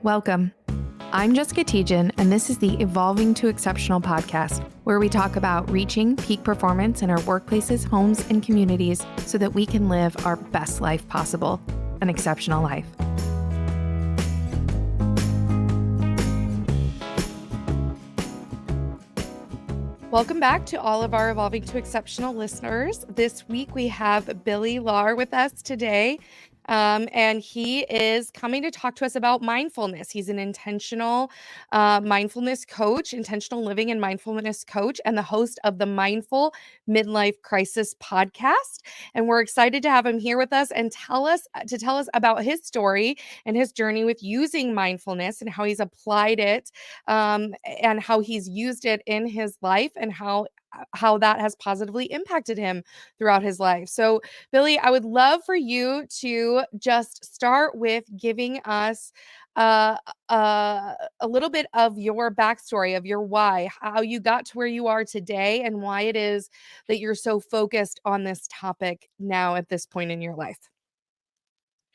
Welcome. I'm Jessica Tejan, and this is the Evolving to Exceptional podcast, where we talk about reaching peak performance in our workplaces, homes, and communities so that we can live our best life possible, an exceptional life. Welcome back to all of our Evolving to Exceptional listeners. This week we have Billy Lahr with us today. And he is coming to talk to us about mindfulness. He's an intentional mindfulness coach, intentional living and mindfulness coach, and the host of the Mindful Midlife Crisis podcast. And we're excited to have him here with us and tell us about his story and his journey with using mindfulness and how he's applied it, and how he's used it in his life and how that has positively impacted him throughout his life. So Billy, I would love for you to just start with giving us a little bit of your backstory, of your why, how you got to where you are today, and why it is that you're so focused on this topic now at this point in your life.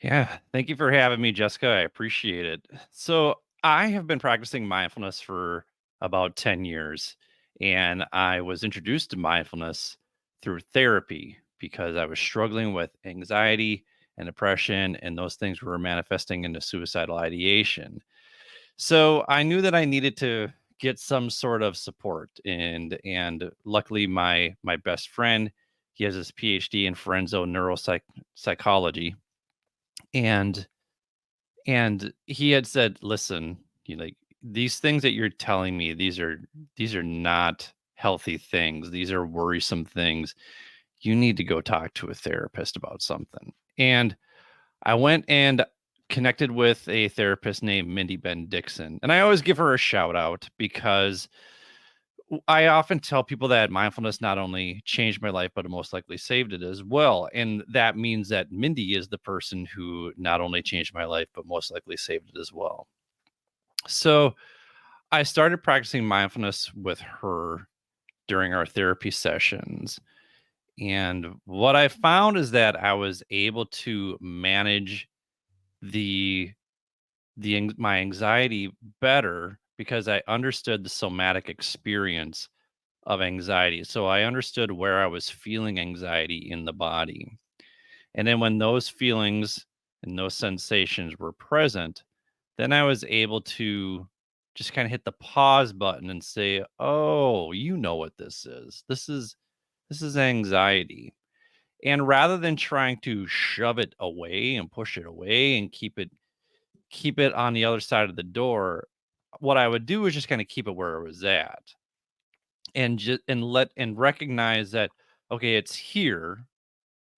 Yeah, thank you for having me, Jessica. I appreciate it. So, I have been practicing mindfulness for about 10 years, and I was introduced to mindfulness through therapy because I was struggling with anxiety and depression, and those things were manifesting into suicidal ideation. So, I knew that I needed to get some sort of support, and luckily my best friend, he has his PhD in psychology, and he had said, "Listen, these things that you're telling me, these are not healthy things. These are worrisome things. You need to go talk to a therapist about something." And I went and connected with a therapist named Mindy Ben Dixon. And I always give her a shout out because I often tell people that mindfulness not only changed my life, but it most likely saved it as well. And that means that Mindy is the person who not only changed my life, but most likely saved it as well. So I started practicing mindfulness with her during our therapy sessions. And what I found is that I was able to manage the my anxiety better because I understood the somatic experience of anxiety. So I understood where I was feeling anxiety in the body. And then when those feelings and those sensations were present, then I was able to just kind of hit the pause button and say, "Oh, you know what this is. This is anxiety." And rather than trying to shove it away and push it away and keep it on the other side of the door, what I would do is just kind of keep it where it was at and just and recognize that, okay, it's here.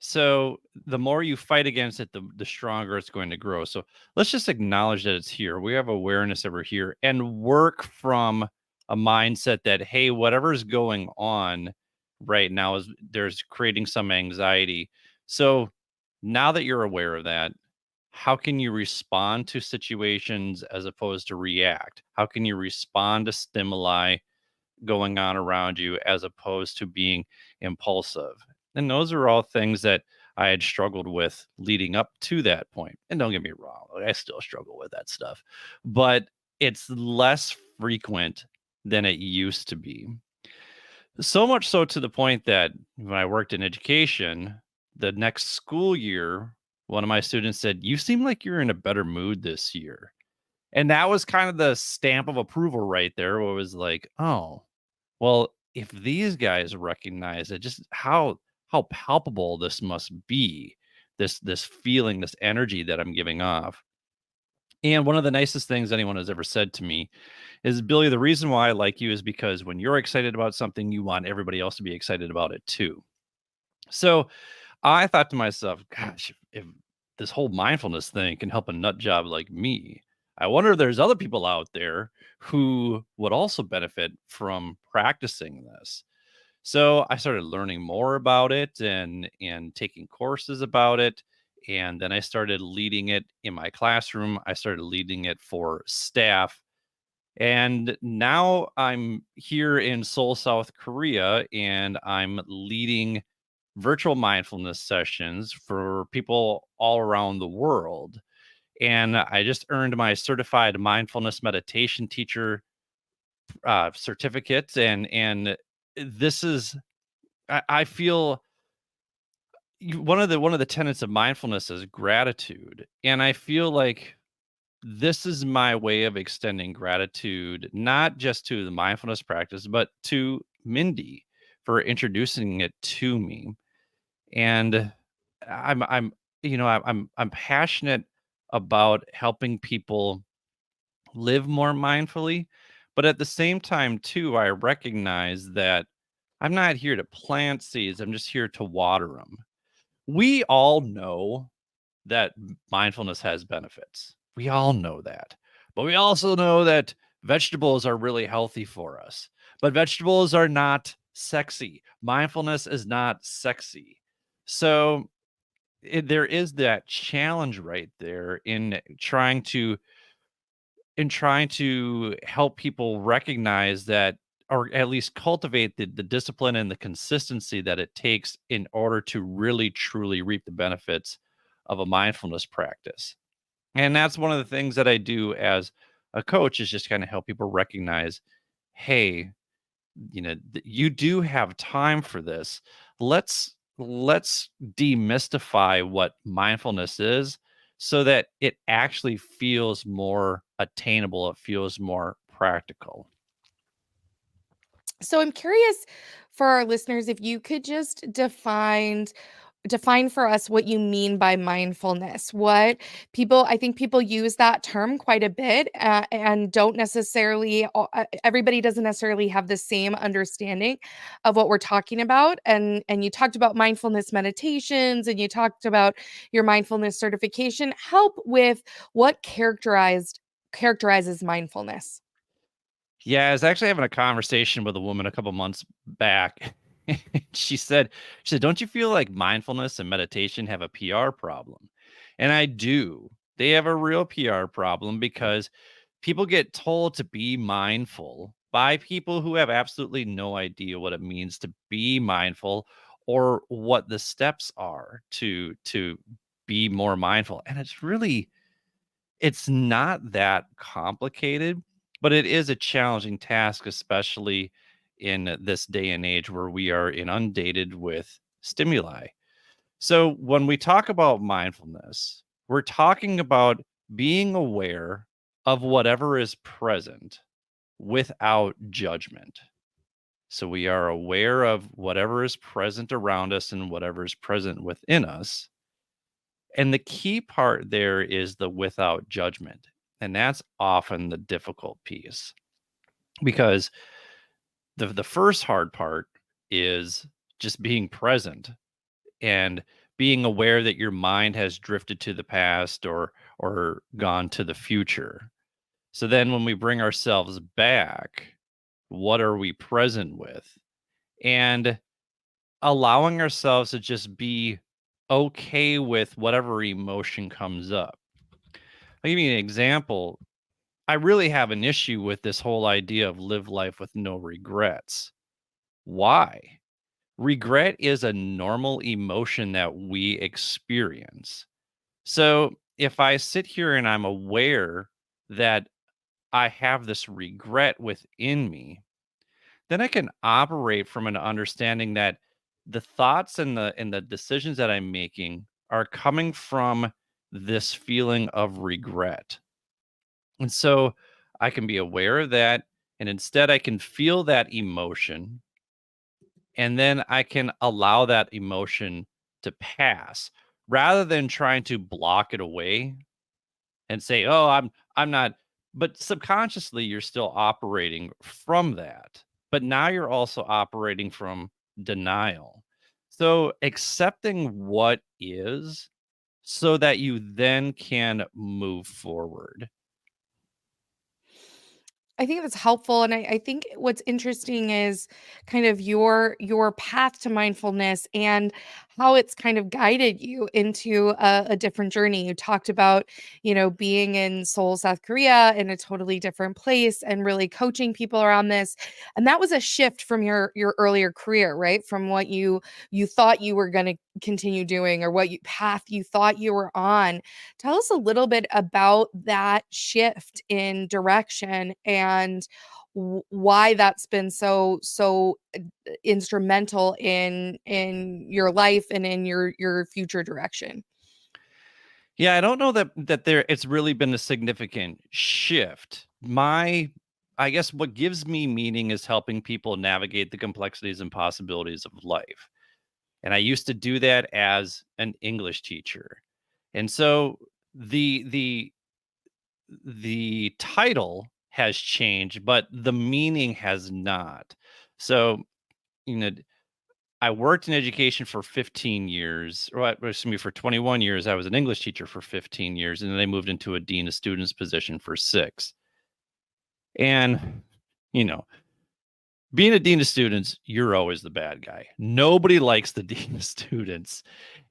So the more you fight against it, the stronger it's going to grow. So let's just acknowledge that it's here. We have awareness that we're here and work from a mindset that, hey, whatever's going on right now is there's creating some anxiety. So now that you're aware of that, how can you respond to situations as opposed to react? How can you respond to stimuli going on around you as opposed to being impulsive? And those are all things that I had struggled with leading up to that point. And don't get me wrong, I still struggle with that stuff, but it's less frequent than it used to be. So much so to the point that when I worked in education, the next school year, one of my students said, "You seem like you're in a better mood this year." And that was kind of the stamp of approval right there, where it was like, oh, well, if these guys recognize it, just how palpable this must be, this feeling, this energy that I'm giving off. And one of the nicest things anyone has ever said to me is, "Billy, the reason why I like you is because when you're excited about something, you want everybody else to be excited about it too." So I thought to myself, gosh, if this whole mindfulness thing can help a nut job like me, I wonder if there's other people out there who would also benefit from practicing this. So I started learning more about it and taking courses about it. And then I started leading it in my classroom. I started leading it for staff. And now I'm here in Seoul, South Korea, and I'm leading virtual mindfulness sessions for people all around the world. And I just earned my certified mindfulness meditation teacher certificate, and this is I feel one of the tenets of mindfulness is gratitude, and I feel like this is my way of extending gratitude, not just to the mindfulness practice, but to Mindy for introducing it to me. And I'm I'm passionate about helping people live more mindfully, but at the same time too, I recognize that I'm not here to plant seeds, I'm just here to water them. We all know that mindfulness has benefits. We all know that. But we also know that vegetables are really healthy for us. But vegetables are not sexy. Mindfulness is not sexy. So there is that challenge right there in trying to help people recognize that, or at least cultivate the discipline and the consistency that it takes in order to really truly reap the benefits of a mindfulness practice. And that's one of the things that I do as a coach, is just kind of help people recognize, hey, you do have time for this. Let's demystify what mindfulness is so that it actually feels more attainable, it feels more practical. So I'm curious for our listeners if you could just define for us what you mean by mindfulness. What people I think people use that term quite a bit, and don't necessarily everybody doesn't necessarily have the same understanding of what we're talking about. And you talked about mindfulness meditations, and you talked about your mindfulness certification. Help with what characterizes mindfulness. Yeah, I was actually having a conversation with a woman a couple months back. She said, "Don't you feel like mindfulness and meditation have a PR problem?" And I do. They have a real PR problem because people get told to be mindful by people who have absolutely no idea what it means to be mindful or what the steps are to be more mindful. And it's not that complicated, but it is a challenging task, especially in this day and age where we are inundated with stimuli. So, when we talk about mindfulness, we're talking about being aware of whatever is present without judgment. So, we are aware of whatever is present around us and whatever is present within us, and the key part there is the without judgment. And that's often the difficult piece, because the first hard part is just being present and being aware that your mind has drifted to the past or gone to the future. So then when we bring ourselves back, what are we present with? And allowing ourselves to just be okay with whatever emotion comes up. I'll give you an example. I really have an issue with this whole idea of live life with no regrets. Why? Regret is a normal emotion that we experience. So if I sit here and I'm aware that I have this regret within me, then I can operate from an understanding that the thoughts and the decisions that I'm making are coming from this feeling of regret. And so I can be aware of that. And instead, I can feel that emotion. And then I can allow that emotion to pass rather than trying to block it away and say, "Oh, I'm not." But subconsciously, you're still operating from that. But now you're also operating from denial. So accepting what is so that you then can move forward. I think that's helpful, and I think what's interesting is kind of your path to mindfulness and how it's kind of guided you into a different journey. You talked about, being in Seoul, South Korea, in a totally different place, and really coaching people around this. And that was a shift from your earlier career, right? From what you thought you were going to continue doing, or what path you thought you were on. Tell us a little bit about that shift in direction, and why that's been so instrumental in your life and in your future direction. Yeah, I don't know that there it's really been a significant shift. I guess what gives me meaning is helping people navigate the complexities and possibilities of life. And I used to do that as an English teacher. And so the the the title has changed, but the meaning has not. So, you know, I worked in education for 15 years, or excuse me, for 21 years. I was an English teacher for 15 years, and then I moved into a dean of students position for 6. And, you know, being a dean of students, you're always the bad guy. Nobody likes the dean of students.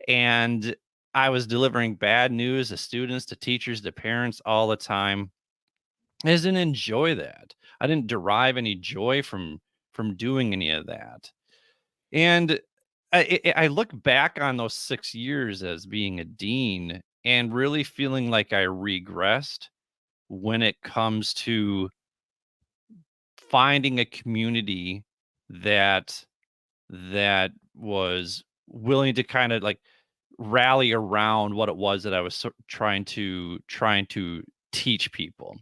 And I was delivering bad news to students, to teachers, to parents all the time. I didn't enjoy that. I didn't derive any joy from doing any of that. And I look back on those 6 years as being a dean and really feeling like I regressed when it comes to finding a community that was willing to kind of like rally around what it was that I was trying to teach people.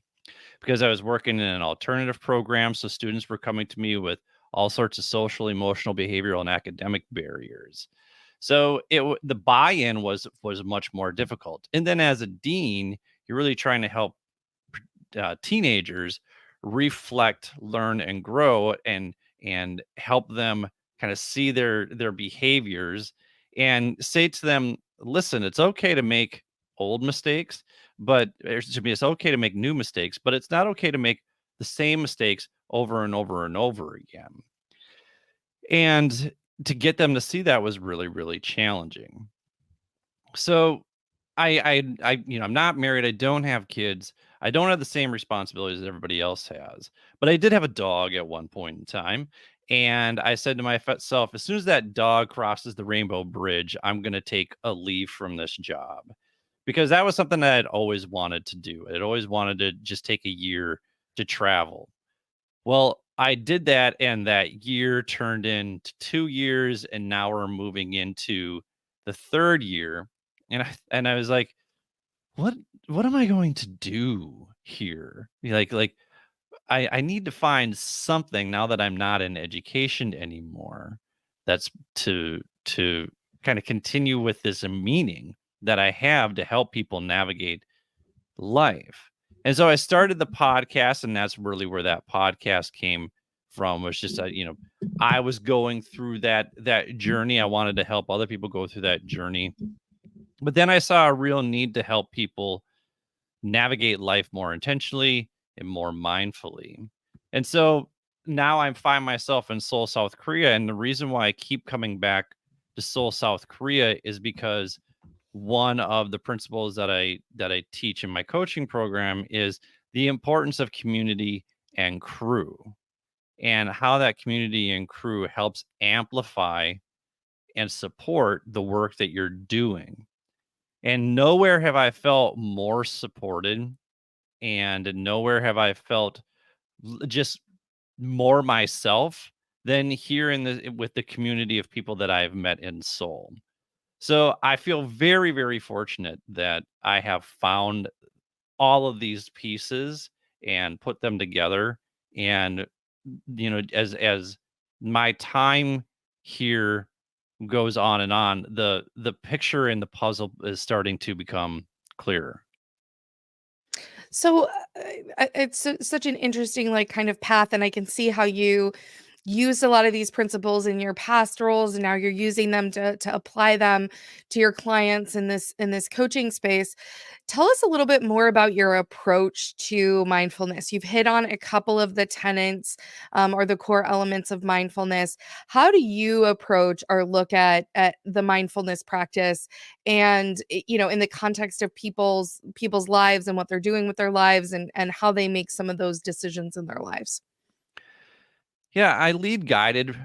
Because I was working in an alternative program, so students were coming to me with all sorts of social, emotional, behavioral, and academic barriers. So the buy-in was much more difficult. And then as a dean, you're really trying to help teenagers reflect, learn, and grow, and help them kind of see their behaviors and say to them, listen, it's okay to make old mistakes, but it's okay to make new mistakes, but it's not okay to make the same mistakes over and over and over again. And to get them to see that was really, really challenging. So I'm not married. I don't have kids. I don't have the same responsibilities as everybody else has. But I did have a dog at one point in time. And I said to myself, as soon as that dog crosses the rainbow bridge, I'm going to take a leave from this job, because that was something that I'd always wanted to do. I'd always wanted to just take a year to travel. Well, I did that, and that year turned into 2 years, and now we're moving into the 3rd year. And I was like, "What what am I going to do here?" I need to find something now that I'm not in education anymore, that's to kinda continue with this meaning that I have to help people navigate life. And so I started the podcast, and that's really where that podcast came from. Was just I was going through that journey. I wanted to help other people go through that journey. But then I saw a real need to help people navigate life more intentionally and more mindfully. And so now I find myself in Seoul, South Korea. And the reason why I keep coming back to Seoul, South Korea is because one of the principles that I teach in my coaching program is the importance of community and crew, and how that community and crew helps amplify and support the work that you're doing. And nowhere have I felt more supported, and nowhere have I felt just more myself than here in the with the community of people that I've met in Seoul. So I feel very, very fortunate that I have found all of these pieces and put them together. And as my time here goes on, the picture and the puzzle is starting to become clearer. So, it's such an interesting, like, kind of path, and I can see how you used a lot of these principles in your past roles, and now you're using them to apply them to your clients in this coaching space. Tell us a little bit more about your approach to mindfulness. You've hit on a couple of the tenets, or the core elements of mindfulness. How do you approach or look at the mindfulness practice, and in the context of people's lives and what they're doing with their lives, and how they make some of those decisions in their lives? Yeah, I lead guided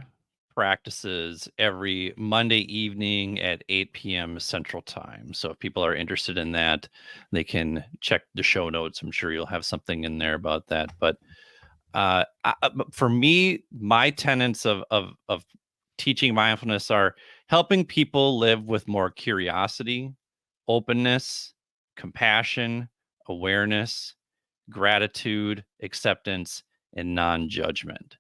practices every Monday evening at 8 p.m. Central Time. So if people are interested in that, they can check the show notes. I'm sure you'll have something in there about that. But but for me, my tenets of teaching mindfulness are helping people live with more curiosity, openness, compassion, awareness, gratitude, acceptance, and non-judgment.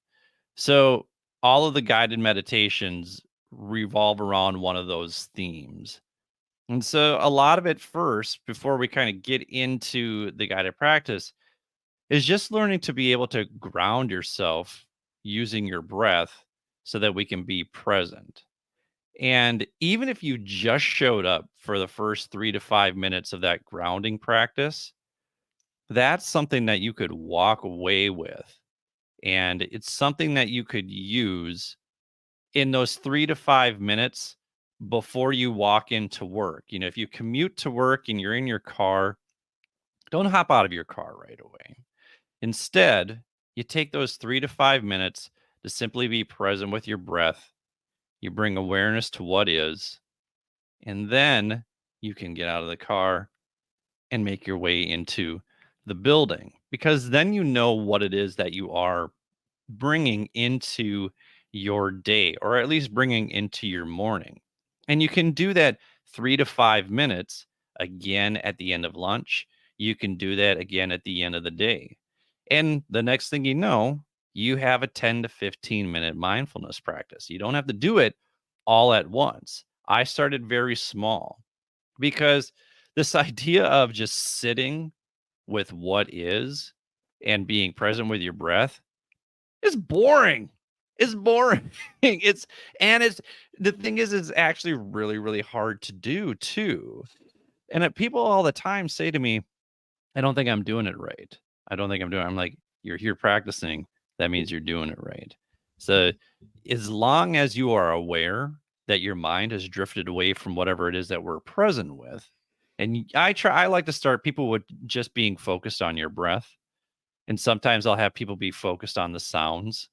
So all of the guided meditations revolve around one of those themes. And so a lot of it first, before we kind of get into the guided practice, is just learning to be able to ground yourself using your breath so that we can be present. And even if you just showed up for the first 3 to 5 minutes of that grounding practice, that's something that you could walk away with. And it's something that you could use in those 3 to 5 minutes before you walk into work. If you commute to work and you're in your car, don't hop out of your car right away. Instead, you take those 3 to 5 minutes to simply be present with your breath. You bring awareness to what is, and then you can get out of the car and make your way into the building, because then you know what it is that you are bringing into your day, or at least bringing into your morning. And you can do that 3 to 5 minutes again at the end of lunch. You can do that again at the end of the day. And the next thing you know, you have a 10 to 15-minute mindfulness practice. You don't have to do it all at once. I started very small because this idea of just sitting with what is and being present with your breath is boring. It's boring. It's the thing is, it's actually really, really hard to do too. And people all the time say to me, I don't think I'm doing it right. I don't think I'm doing it. I'm like, you're here practicing. That means you're doing it right. So as long as you are aware that your mind has drifted away from whatever it is that we're present with, and I like to start people with just being focused on your breath. And sometimes I'll have people be focused on the sounds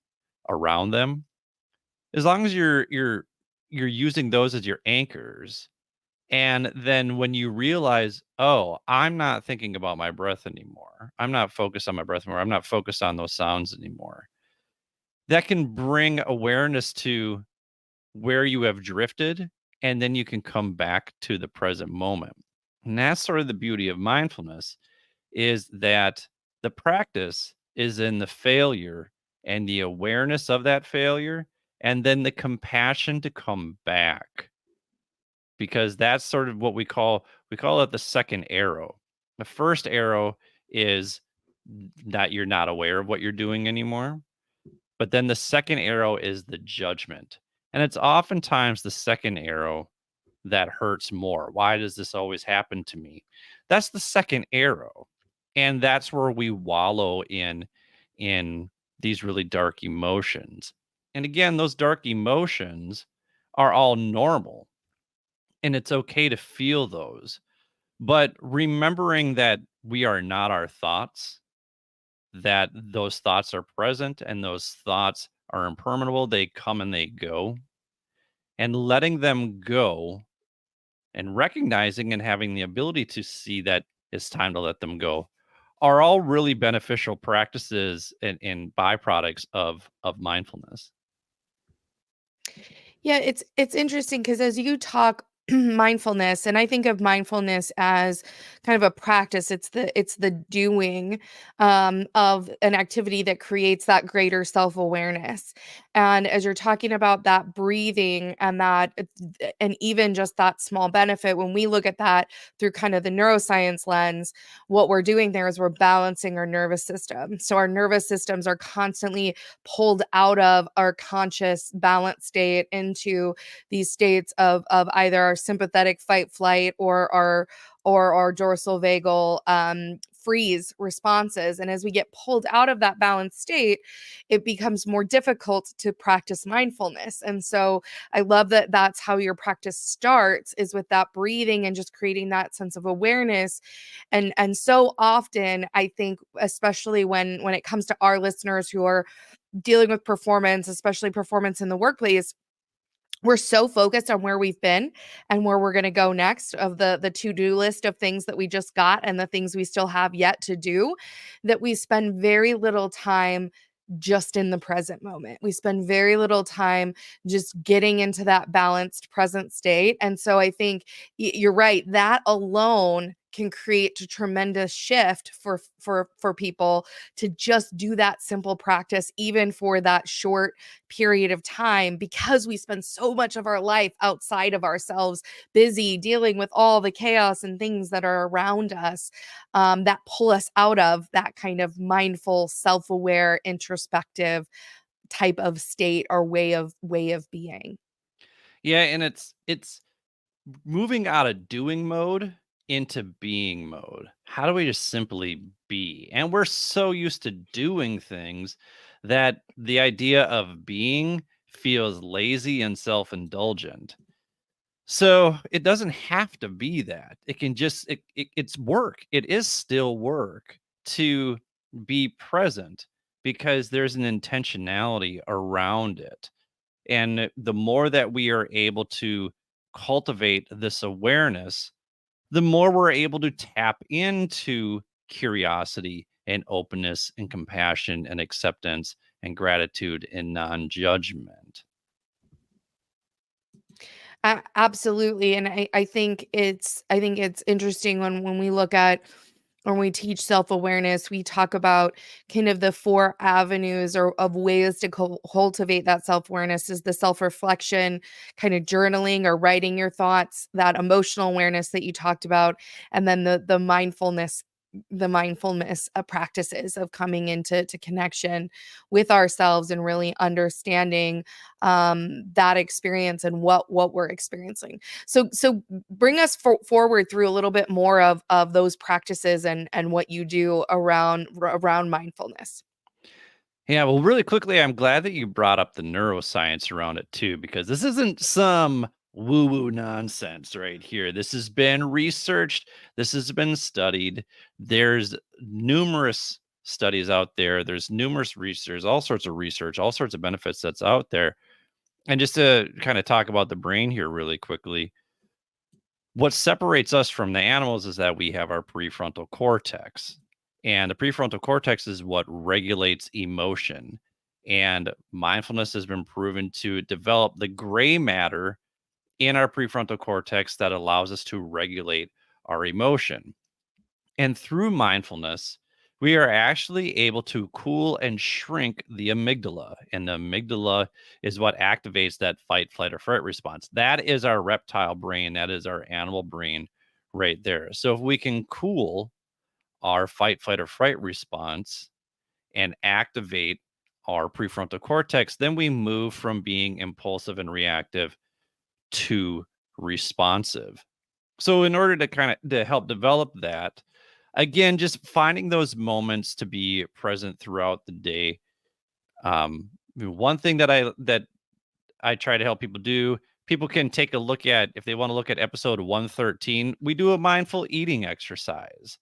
around them. As long as you're using those as your anchors, and then when you realize, oh, I'm not thinking about my breath anymore. I'm not focused on my breath anymore. I'm not focused on those sounds anymore. That can bring awareness to where you have drifted, and then you can come back to the present moment. And that's sort of the beauty of mindfulness, is that the practice is in the failure and the awareness of that failure, and then the compassion to come back, because that's sort of what we call it the second arrow. The first arrow is that you're not aware of what you're doing anymore. But then the second arrow is the judgment. And it's oftentimes the second arrow that hurts more. Why does this always happen to me? That's the second arrow. And that's where we wallow in these really dark emotions. And again, those dark emotions are all normal, and it's okay to feel those. But remembering that we are not our thoughts, that those thoughts are present and those thoughts are impermanent, they come and they go, and letting them go and recognizing and having the ability to see that it's time to let them go are all really beneficial practices and byproducts of mindfulness. Yeah, it's interesting because as you talk mindfulness, and I think of mindfulness as kind of a practice. It's the doing of an activity that creates that greater self-awareness. And as you're talking about that breathing and that and even just that small benefit, when we look at that through kind of the neuroscience lens, what we're doing there is we're balancing our nervous system. So our nervous systems are constantly pulled out of our conscious balance state into these states of either our sympathetic fight flight or our dorsal vagal freeze responses. And as we get pulled out of that balanced state, it becomes more difficult to practice mindfulness. And so I love that that's how your practice starts, is with that breathing and just creating that sense of awareness. And so often I think, especially when it comes to our listeners who are dealing with performance, especially performance in the workplace, we're so focused on where we've been and where we're going to go next, of the to-do list of things that we just got and the things we still have yet to do, that we spend very little time just in the present moment. We spend very little time just getting into that balanced present state. And so I think you're right, that alone can create a tremendous shift for people to just do that simple practice, even for that short period of time, because we spend so much of our life outside of ourselves, busy dealing with all the chaos and things that are around us, that pull us out of that kind of mindful, self-aware, introspective type of state or way of being. Yeah, and it's moving out of doing mode into being mode. How do we just simply be? And we're so used to doing things that the idea of being feels lazy and self-indulgent. So it doesn't have to be that. It can just it's work. It is still work to be present, because there's an intentionality around it. And the more that we are able to cultivate this awareness, the more we're able to tap into curiosity and openness and compassion and acceptance and gratitude and non-judgment. Absolutely. And I think it's interesting when we look at, when we teach self-awareness, we talk about kind of the four avenues or of ways to cultivate that self-awareness: is the self-reflection, kind of journaling or writing your thoughts, that emotional awareness that you talked about, and then the mindfulness practices of coming into connection with ourselves and really understanding that experience and what we're experiencing. So bring us forward through a little bit more of those practices and what you do around mindfulness. Yeah, well, really quickly, I'm glad that you brought up the neuroscience around it too, because this isn't some woo woo nonsense right here. This has been researched, this has been studied. There's numerous studies out there, there's numerous research, all sorts of research, all sorts of benefits that's out there. And just to kind of talk about the brain here really quickly, what separates us from the animals is that we have our prefrontal cortex. And the prefrontal cortex is what regulates emotion. And mindfulness has been proven to develop the gray matter in our prefrontal cortex that allows us to regulate our emotion. And through mindfulness, we are actually able to cool and shrink the amygdala. And the amygdala is what activates that fight, flight, or fright response. That is our reptile brain. That is our animal brain right there. So if we can cool our fight, flight, or fright response and activate our prefrontal cortex, then we move from being impulsive and reactive to responsive. So in order to kind of to help develop that, again, just finding those moments to be present throughout the day. One thing that I try to help people do, people can take a look at, if they want to look at episode 113, we do a mindful eating exercise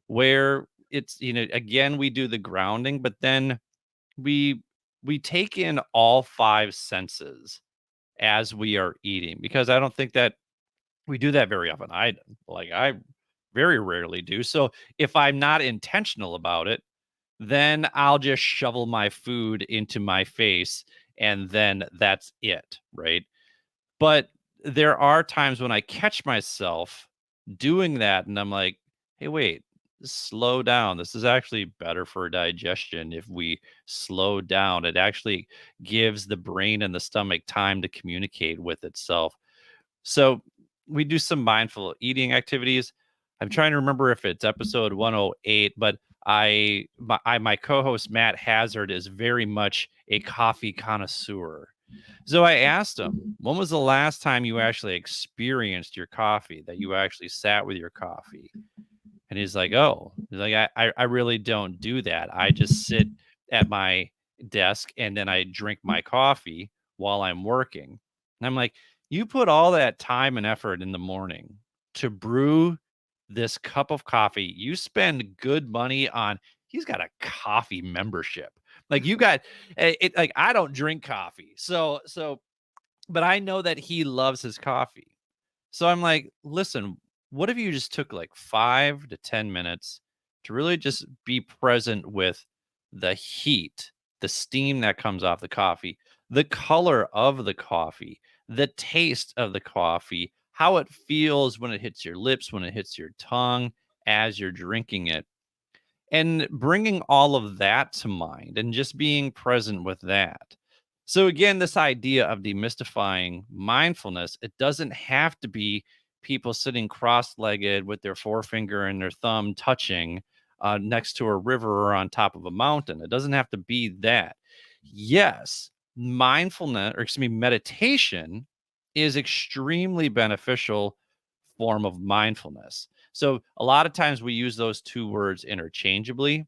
where it's, again, we do the grounding, but then we we take in all five senses as we are eating, because I don't think that we do that very often. I very rarely do. So if I'm not intentional about it, then I'll just shovel my food into my face and then that's it, right? But there are times when I catch myself doing that and I'm like, hey, wait, slow down. This is actually better for digestion if we slow down. It actually gives the brain and the stomach time to communicate with itself. So we do some mindful eating activities. I'm trying to remember if it's episode 108, but my co-host Matt Hazard is very much a coffee connoisseur. So I asked him, when was the last time you actually experienced your coffee, that you actually sat with your coffee? And he's like, oh, he's like, I really don't do that. I just sit at my desk and then I drink my coffee while I'm working. And I'm like, you put all that time and effort in the morning to brew this cup of coffee. You spend good money on, he's got a coffee membership. Like you got it, like I don't drink coffee. But I know that he loves his coffee. So I'm like, listen, what if you just took like 5 to 10 minutes to really just be present with the heat, the steam that comes off the coffee, the color of the coffee, the taste of the coffee, how it feels when it hits your lips, when it hits your tongue as you're drinking it, and bringing all of that to mind and just being present with that. So again, this idea of demystifying mindfulness, it doesn't have to be people sitting cross-legged with their forefinger and their thumb touching next to a river or on top of a mountain. It doesn't have to be that. Yes, mindfulness, or excuse me, meditation is extremely beneficial form of mindfulness. So a lot of times we use those two words interchangeably,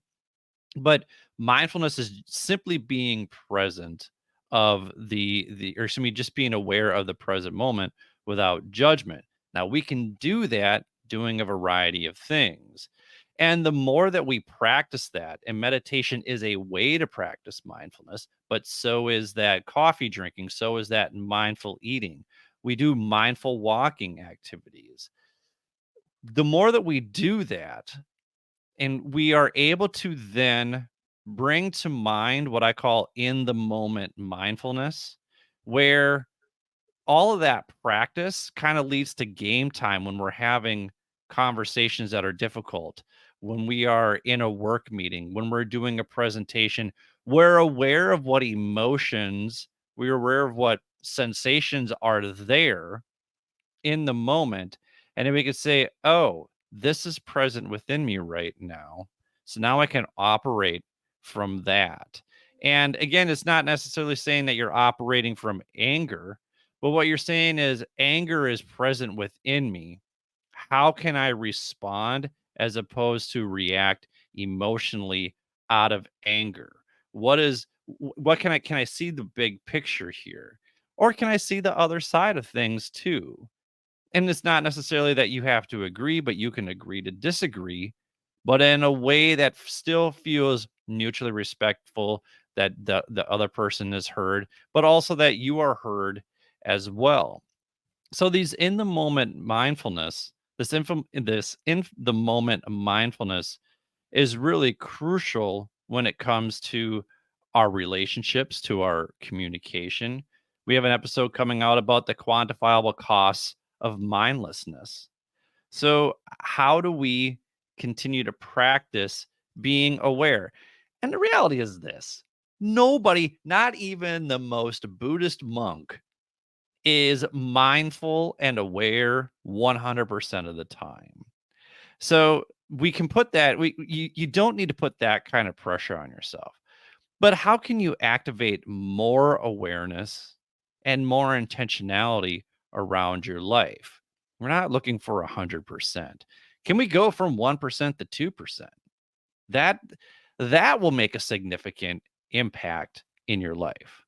but mindfulness is simply being present of the or excuse me, just being aware of the present moment without judgment. Now we can do that doing a variety of things. And the more that we practice that, and meditation is a way to practice mindfulness, but so is that coffee drinking, so is that mindful eating. We do mindful walking activities. The more that we do that, and we are able to then bring to mind what I call in the moment mindfulness, where all of that practice kind of leads to game time when we're having conversations that are difficult, when we are in a work meeting, when we're doing a presentation. We're aware of what emotions, we're aware of what sensations are there in the moment, and then we could say, oh, this is present within me right now, so now I can operate from that. And again, it's not necessarily saying that you're operating from anger, but what you're saying is anger is present within me. How can I respond as opposed to react emotionally out of anger? What can I see the big picture here, or can I see the other side of things too? And it's not necessarily that you have to agree, but you can agree to disagree, but in a way that still feels mutually respectful, that the other person is heard, but also that you are heard as well. So these in the moment mindfulness, this in the moment mindfulness is really crucial when it comes to our relationships, to our communication. We have an episode coming out about the quantifiable costs of mindlessness. So, how do we continue to practice being aware? And the reality is this: nobody, not even the most Buddhist monk, is mindful and aware 100% of the time. So, we can put that, you don't need to put that kind of pressure on yourself. But how can you activate more awareness and more intentionality around your life? We're not looking for 100%. Can we go from 1% to 2%? That that will make a significant impact in your life.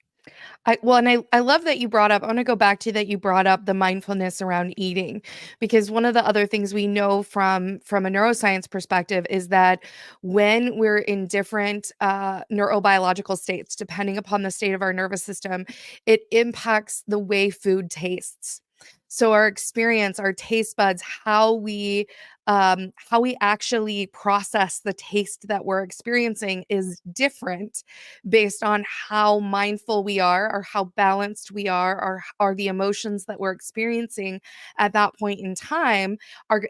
I love that you brought up, I wanna go back to that you brought up the mindfulness around eating, because one of the other things we know from a neuroscience perspective is that when we're in different, neurobiological states, depending upon the state of our nervous system, it impacts the way food tastes. So our experience, our taste buds, how we, how we actually process the taste that we're experiencing is different based on how mindful we are or how balanced we are, or the emotions that we're experiencing at that point in time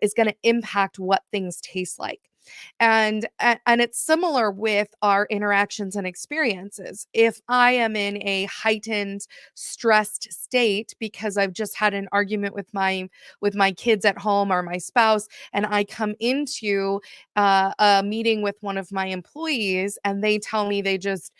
is going to impact what things taste like. And it's similar with our interactions and experiences. If I am in a heightened stressed state because I've just had an argument with my kids at home or my spouse, and I come into a meeting with one of my employees and they tell me they just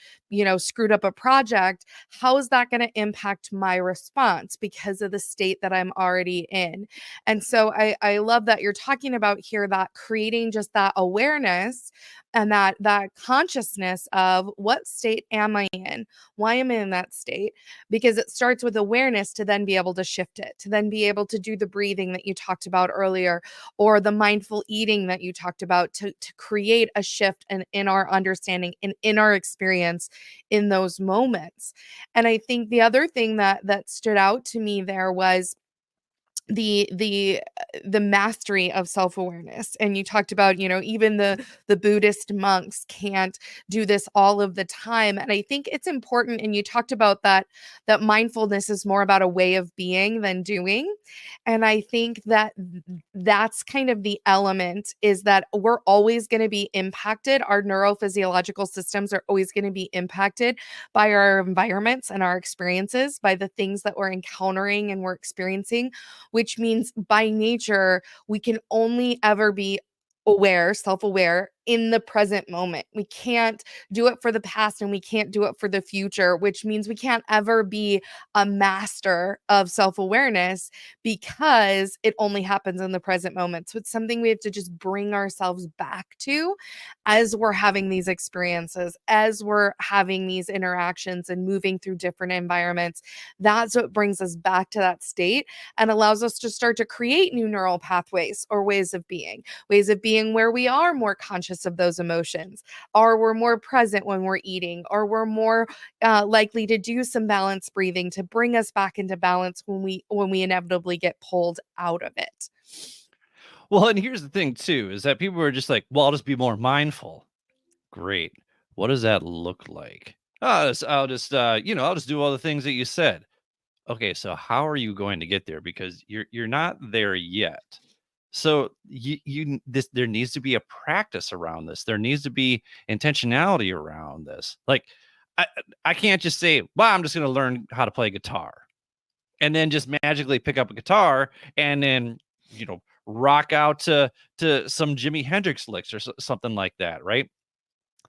screwed up a project, how is that going to impact my response because of the state that I'm already in? And so I love that you're talking about here, that creating just that awareness and that consciousness of what state am I in? Why am I in that state? Because it starts with awareness to then be able to shift it, to then be able to do the breathing that you talked about earlier, or the mindful eating that you talked about, to create a shift in our understanding and in our experience in those moments. And I think the other thing that stood out to me there was the mastery of self-awareness. And you talked about, even the Buddhist monks can't do this all of the time. And I think it's important, and you talked about that mindfulness is more about a way of being than doing. And I think that's kind of the element, is that we're always going to be impacted. Our neurophysiological systems are always going to be impacted by our environments and our experiences, by the things that we're encountering and we're experiencing, which means by nature, we can only ever be self-aware in the present moment. We can't do it for the past and we can't do it for the future, which means we can't ever be a master of self-awareness because it only happens in the present moment. So it's something we have to just bring ourselves back to as we're having these experiences, as we're having these interactions and moving through different environments. That's what brings us back to that state and allows us to start to create new neural pathways or ways of being where we are more conscious of those emotions, or we're more present when we're eating, or we're more likely to do some balanced breathing to bring us back into balance when we inevitably get pulled out of it. Well, and here's the thing too, is that people are just like, well, I'll just be more mindful. Great. What does that look like? I'll just do all the things that you said. Okay, so how are you going to get there? Because you're not there yet. So there needs to be a practice around this. There needs to be intentionality around this. Like I I can't just say, well, I'm just going to learn how to play guitar and then just magically pick up a guitar and then rock out to some Jimi Hendrix licks or something like that, right?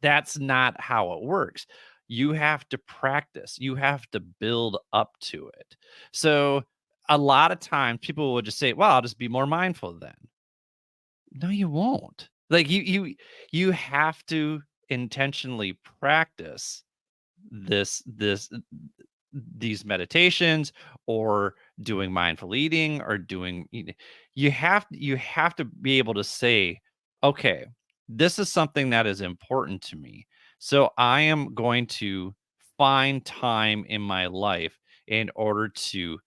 That's not how it works. You have to practice. You have to build up to it. So a lot of times people will just say, "Well, I'll just be more mindful then." No, you won't. Like you have to intentionally practice this these meditations or doing mindful eating or you have to be able to say, okay, this is something that is important to me, so I am going to find time in my life in order to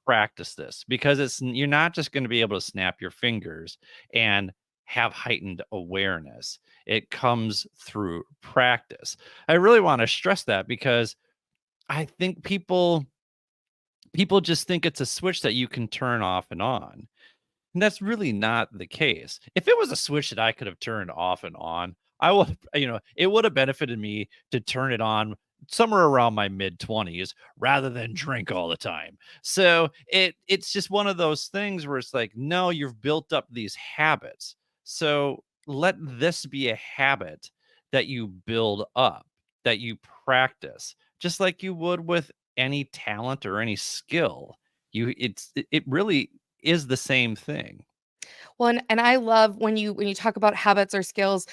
practice this, because you're not just going to be able to snap your fingers and have heightened awareness. It comes through practice. I really want to stress that, because I think people just think it's a switch that you can turn off and on. And that's really not the case. If it was a switch that I could have turned off and on, I would, it would have benefited me to turn it on somewhere around my mid 20s rather than drink all the time. So it's just one of those things where it's like, no, you've built up these habits. So let this be a habit that you build up, that you practice, just like you would with any talent or any skill. It really is the same thing. Well, and I love when you talk about habits or skills.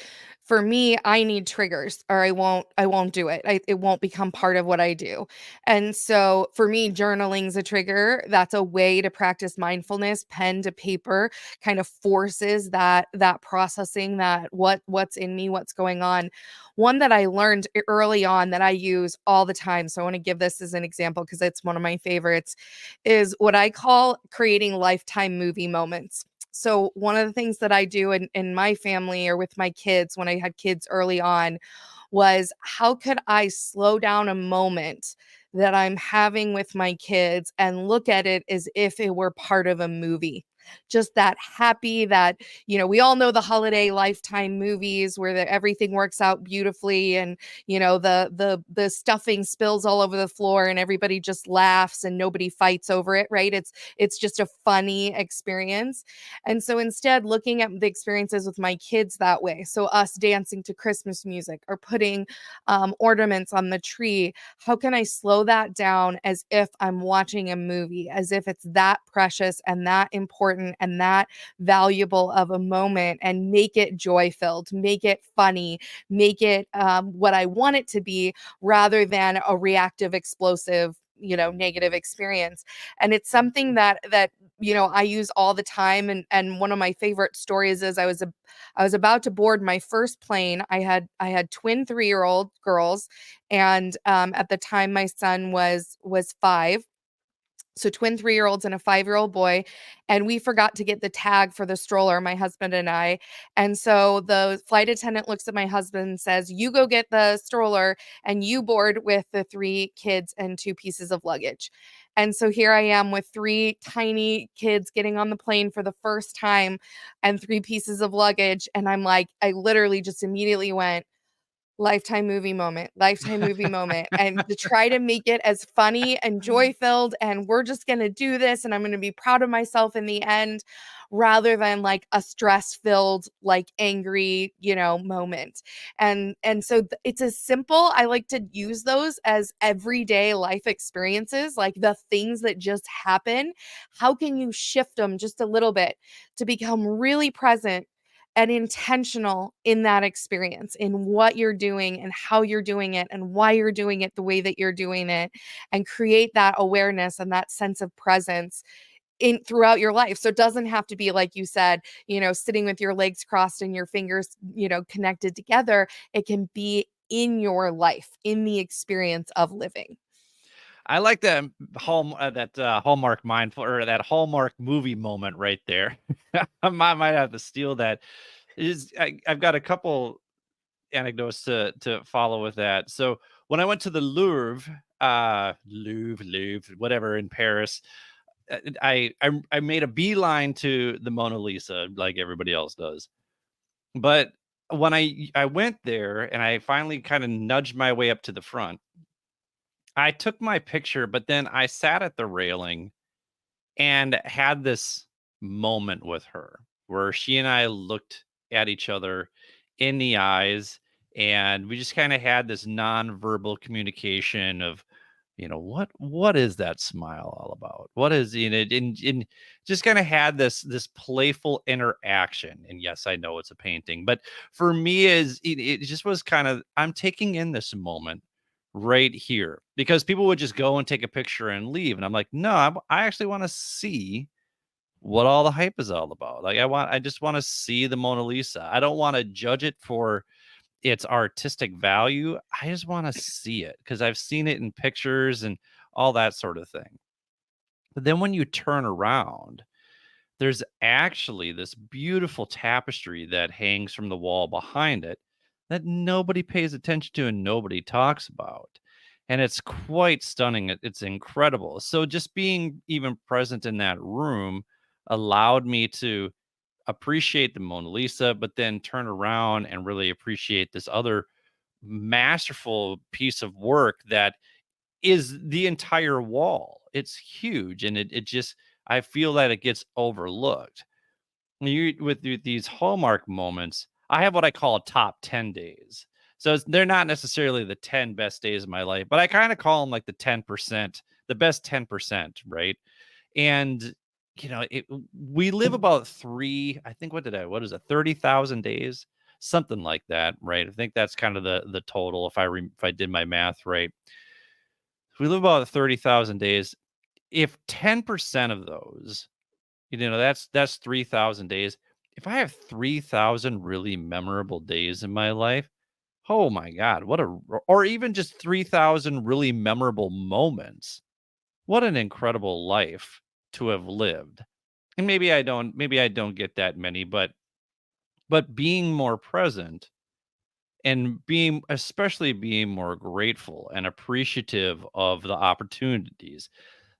For me, I need triggers or I won't do it. It won't become part of what I do. And so for me, journaling's a trigger. That's a way to practice mindfulness. Pen to paper kind of forces that processing, that what's in me, what's going on. One that I learned early on that I use all the time. So I want to give this as an example because it's one of my favorites, is what I call creating lifetime movie moments. So one of the things that I do in my family or with my kids when I had kids early on was, how could I slow down a moment that I'm having with my kids and look at it as if it were part of a movie? Just that happy, that, we all know the holiday Lifetime movies where everything works out beautifully, and, the stuffing spills all over the floor and everybody just laughs and nobody fights over it, right? It's just a funny experience. And so instead, looking at the experiences with my kids that way, so us dancing to Christmas music or putting ornaments on the tree, how can I slow that down as if I'm watching a movie, as if it's that precious and that important and that valuable of a moment, and make it joy filled, make it funny, make it what I want it to be, rather than a reactive, explosive, negative experience. And it's something that I use all the time. And one of my favorite stories is, I was about to board my first plane. I had twin 3-year-old girls, and at the time my son was 5. So twin 3-year-olds and a 5-year-old boy, and we forgot to get the tag for the stroller, my husband and I. And so the flight attendant looks at my husband and says, "You go get the stroller and you board with the 3 kids and 2 pieces of luggage." And so here I am with 3 tiny kids getting on the plane for the first time and 3 pieces of luggage, and I'm like, I literally just immediately went, Lifetime movie moment, and to try to make it as funny and joy filled, and we're just going to do this and I'm going to be proud of myself in the end, rather than like a stress filled, like angry, moment. And so it's as simple. I like to use those as everyday life experiences, like the things that just happen. How can you shift them just a little bit to become really present and intentional in that experience, in what you're doing and how you're doing it and why you're doing it the way that you're doing it, and create that awareness and that sense of presence in throughout your life. So it doesn't have to be, like you said, sitting with your legs crossed and your fingers, connected together. It can be in your life, in the experience of living. I like that Hallmark mindful, or that Hallmark movie moment right there. I might have to steal that. I've got a couple anecdotes to follow with that. So when I went to the Louvre, whatever, in Paris, I made a beeline to the Mona Lisa like everybody else does. But when I went there and I finally kind of nudged my way up to the front, I took my picture, but then I sat at the railing and had this moment with her where she and I looked at each other in the eyes, and we just kind of had this nonverbal communication of, what is that smile all about? What is in just kind of had this playful interaction. And yes, I know it's a painting, but for me, it just was kind of, I'm taking in this moment right here, because people would just go and take a picture and leave, and I'm like, no, I actually want to see what all the hype is all about. Like, I just want to see the Mona Lisa. I don't want to judge it for its artistic value. I just want to see it because I've seen it in pictures and all that sort of thing. But then when you turn around, there's actually this beautiful tapestry that hangs from the wall behind it that nobody pays attention to and nobody talks about. And it's quite stunning. It's incredible. So just being even present in that room allowed me to appreciate the Mona Lisa, but then turn around and really appreciate this other masterful piece of work that is the entire wall. It's huge, and it just, I feel that it gets overlooked. With these Hallmark moments, I have what I call top 10 days. So they're not necessarily the 10 best days of my life, but I kind of call them like the 10%, the best 10%, right? And we live about I think, what is it, 30,000 days, something like that, right? I think that's kind of the total, if I did my math right. We live about 30,000 days. If 10% of those, that's 3,000 days. If I have 3,000 really memorable days in my life, oh my God, or even just 3,000 really memorable moments, what an incredible life to have lived. and maybe I don't get that many, but being more present and especially being more grateful and appreciative of the opportunities.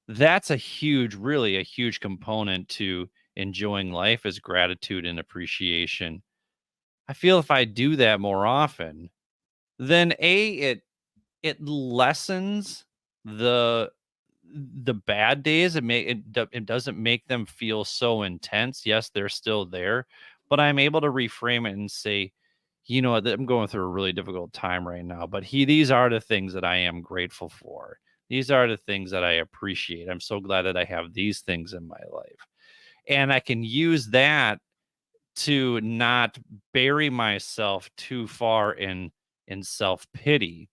That's really a huge component to enjoying life, is gratitude and appreciation. I feel if I do that more often, then it lessens the bad days. It doesn't make them feel so intense. Yes, they're still there, but I'm able to reframe it and say, you know what, I'm going through a really difficult time right now, but these are the things that I am grateful for. These are the things that I appreciate. I'm so glad that I have these things in my life. And I can use that to not bury myself too far in self-pity,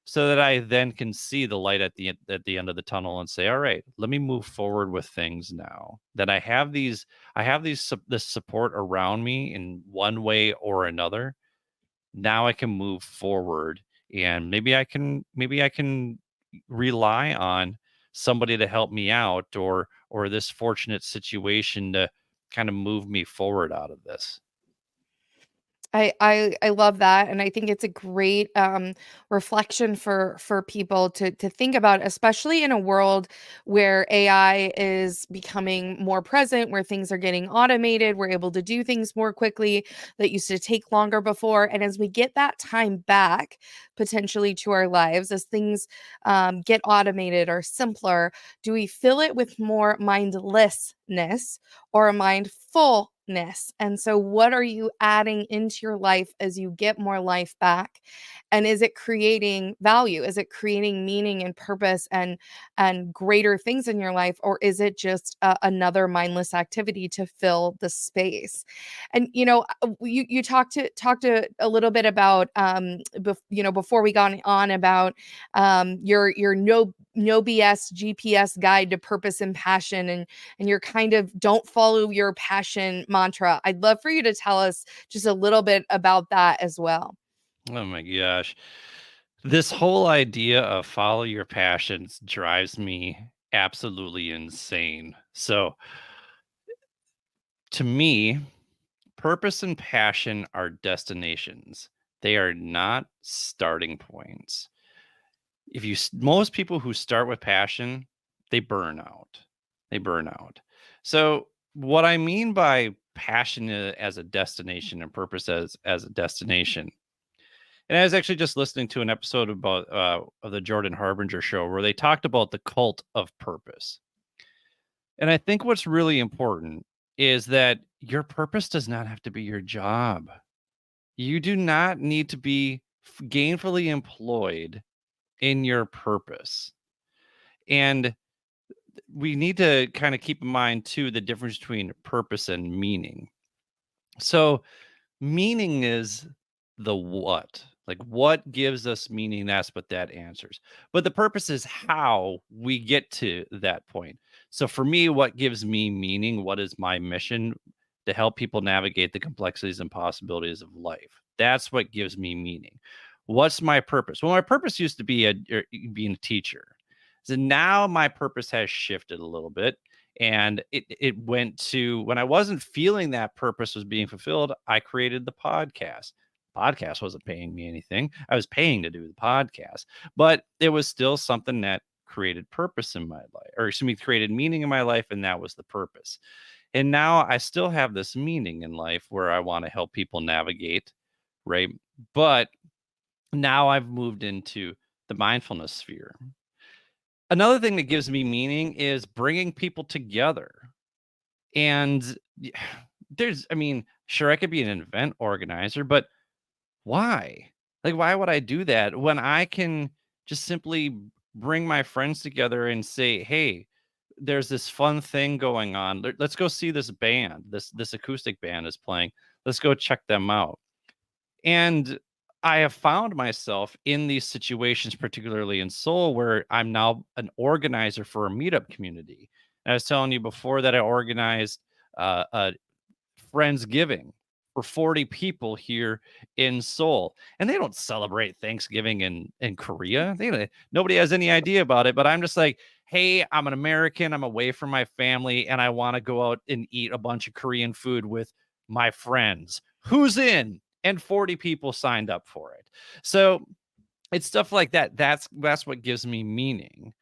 so that I then can see the light at the end of the tunnel and say, all right, let me move forward with things now that this support around me in one way or another. Now I can move forward, and maybe I can rely on somebody to help me out, or this fortunate situation to kind of move me forward out of this. I love that, and I think it's a great reflection for people to think about, especially in a world where AI is becoming more present, where things are getting automated. We're able to do things more quickly that used to take longer before, and as we get that time back potentially to our lives, as things get automated or simpler, do we fill it with more mindlessness or a mindfulness? And so, what are you adding into your life as you get more life back? And is it creating value? Is it creating meaning and purpose and greater things in your life, or is it just another mindless activity to fill the space? And you talked a little bit about before we got on about your no BS GPS guide to purpose and passion, and you're kind of don't follow your passion mantra. I'd love for you to tell us just a little bit about that as well. Oh my gosh. This whole idea of follow your passions drives me absolutely insane. So, to me, purpose and passion are destinations. They are not starting points. Most people who start with passion, they burn out. They burn out. So, what I mean by passion as a destination and purpose as a destination, and I was actually just listening to an episode about of the Jordan Harbinger show where they talked about the cult of purpose. And I think what's really important is that your purpose does not have to be your job. You do not need to be gainfully employed in your purpose. And we need to kind of keep in mind too the difference between purpose and meaning. So, meaning is the what. Like what gives us meaning? That's what that answers. But the purpose is how we get to that point. So for me, what gives me meaning? What is my mission? To help people navigate the complexities and possibilities of life. That's what gives me meaning. What's my purpose? Well, my purpose used to be being a teacher. So now my purpose has shifted a little bit, and it went to, when I wasn't feeling that purpose was being fulfilled, I created the podcast. Podcast wasn't paying me anything. I was paying to do the podcast, but it was still something that created purpose in my life, or excuse me, created meaning in my life, and that was the purpose. And now I still have this meaning in life where I want to help people navigate, right? But now I've moved into the mindfulness sphere. Another thing that gives me meaning is bringing people together. And I mean, sure, I could be an event organizer, but why? Like, why would I do that when I can just simply bring my friends together and say, hey, there's this fun thing going on. Let's go see this band. This acoustic band is playing. Let's go check them out. And I have found myself in these situations, particularly in Seoul, where I'm now an organizer for a meetup community. And I was telling you before that I organized a Friendsgiving for 40 people here in Seoul. And they don't celebrate Thanksgiving in Korea. Nobody has any idea about it. But I'm just like, hey, I'm an American, I'm away from my family, and I want to go out and eat a bunch of Korean food with my friends. Who's in? And 40 people signed up for it. So it's stuff like that. That's what gives me meaning.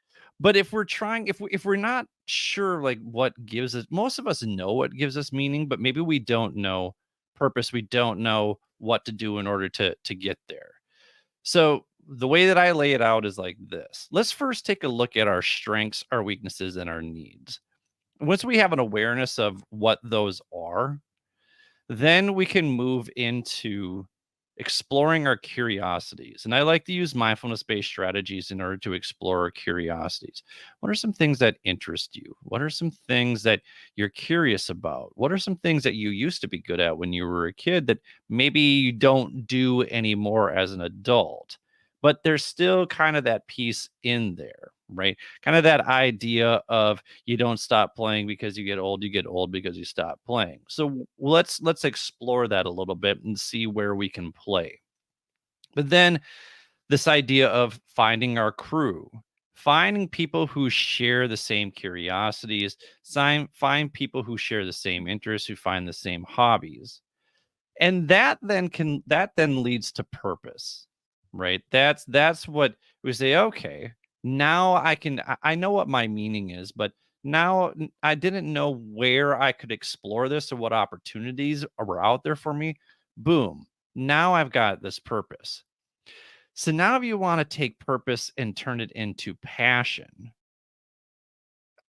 But if we're trying, if we're not sure like what gives us, most of us know what gives us meaning, but maybe we don't know purpose. We don't know what to do in order to get there. So the way that I lay it out is like this. Let's first take a look at our strengths, our weaknesses, and our needs. Once we have an awareness of what those are, then we can move into exploring our curiosities. And I like to use mindfulness based strategies in order to explore our curiosities. What are some things that interest you? What are some things that you're curious about? What are some things that you used to be good at when you were a kid that maybe you don't do anymore as an adult? But there's still kind of that piece in there, right? Kind of that idea of you don't stop playing because you get old because you stop playing. So let's explore that a little bit and see where we can play. But then this idea of finding our crew, finding people who share the same curiosities, find people who share the same interests, who find the same hobbies. And that then leads to purpose, right? That's what we say, okay, now I know what my meaning is, but now I didn't know where I could explore this or what opportunities were out there for me. Boom, now I've got this purpose. So now if you want to take purpose and turn it into passion,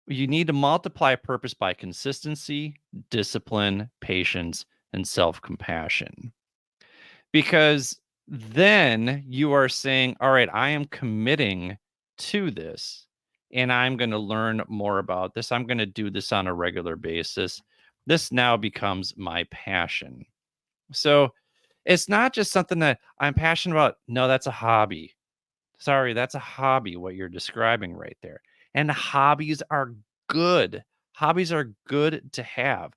you need to multiply purpose by consistency, discipline, patience, and self-compassion. Because then you are saying, all right, I am committing to this and I'm going to learn more about this. I'm going to do this on a regular basis. This now becomes my passion. So it's not just something that I'm passionate about. No, that's a hobby. Sorry, that's a hobby, what you're describing right there. And hobbies are good. Hobbies are good to have.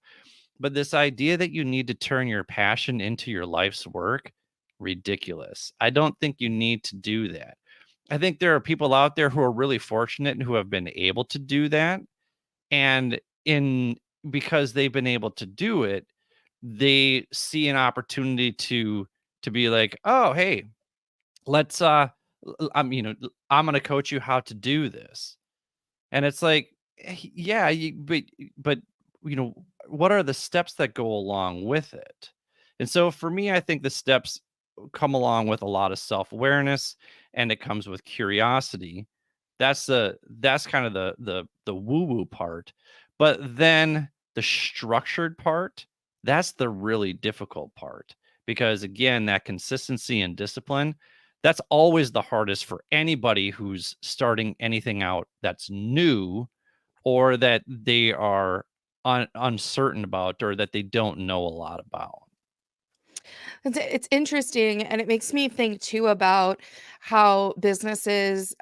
But this idea that you need to turn your passion into your life's work, ridiculous. I don't think you need to do that. I think there are people out there who are really fortunate and who have been able to do that. And in because they've been able to do it, they see an opportunity to be like, "Oh, hey, let's I'm going to coach you how to do this." And it's like, yeah, but you know, what are the steps that go along with it? And so for me, I think the steps come along with a lot of self-awareness and it comes with curiosity. That's kind of the woo-woo part. But then the structured part, that's the really difficult part because again, that consistency and discipline, that's always the hardest for anybody who's starting anything out that's new or that they are uncertain about or that they don't know a lot about. It's interesting, and it makes me think too about how businesses,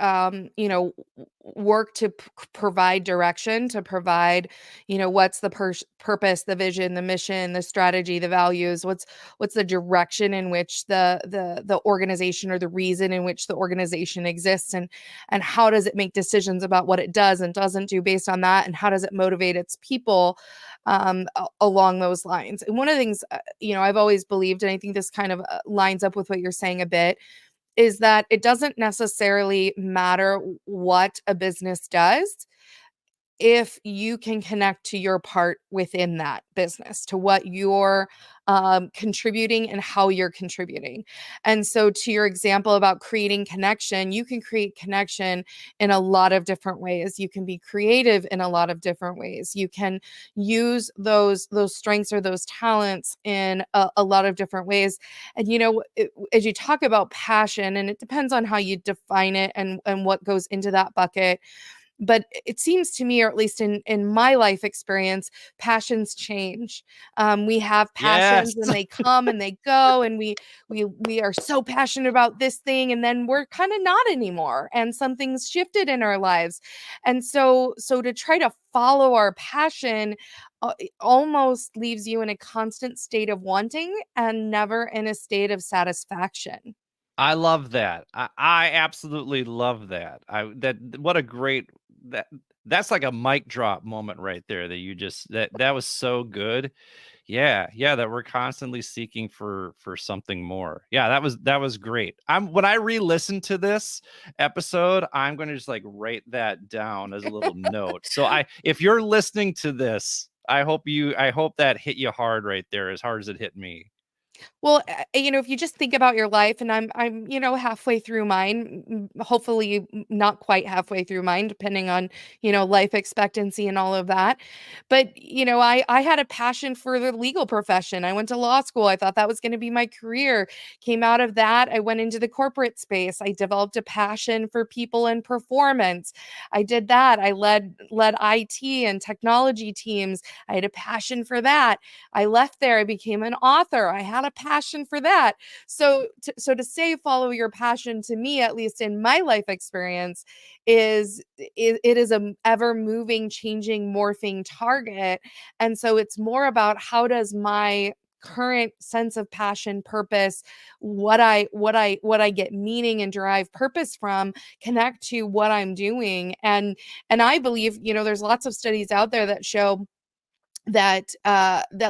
work to provide direction, to provide, what's the purpose, the vision, the mission, the strategy, the values. What's the direction in which the organization or the reason in which the organization exists, and how does it make decisions about what it does and doesn't do based on that, and how does it motivate its people along those lines. And one of the things, I've always believed, and I think this kind of lines up with what you're saying a bit, is that it doesn't necessarily matter what a business does if you can connect to your part within that business, to what you're contributing and how you're contributing. And so, to your example about creating connection, you can create connection in a lot of different ways. You can be creative in a lot of different ways. You can use those strengths or those talents in a lot of different ways. And as you talk about passion, and it depends on how you define it and what goes into that bucket, but it seems to me, or at least in my life experience, passions change. We have Yes. passions and they come and they go, and we are so passionate about this thing, and then we're kind of not anymore, and something's shifted in our lives. And so to try to follow our passion it almost leaves you in a constant state of wanting and never in a state of satisfaction. I love that. I absolutely love that. What a great that that's like a mic drop moment right there that you just that was so good. Yeah, yeah, that we're constantly seeking for something more. Yeah, that was great. I'm when I re-listen to this episode, I'm going to just like write that down as a little note. So if you're listening to this, I hope that hit you hard right there as hard as it hit me. Well, if you just think about your life, and I'm halfway through mine, hopefully not quite halfway through mine, depending on, life expectancy and all of that. But, I had a passion for the legal profession. I went to law school. I thought that was going to be my career. Came out of that. I went into the corporate space. I developed a passion for people and performance. I did that. I led IT and technology teams. I had a passion for that. I left there. I became an author. I had a passion for that. So to say follow your passion, to me, at least in my life experience, it is a ever moving, changing, morphing target. And so it's more about how does my current sense of passion, purpose, what I get meaning and derive purpose from, connect to what I'm doing. And I believe, there's lots of studies out there that show that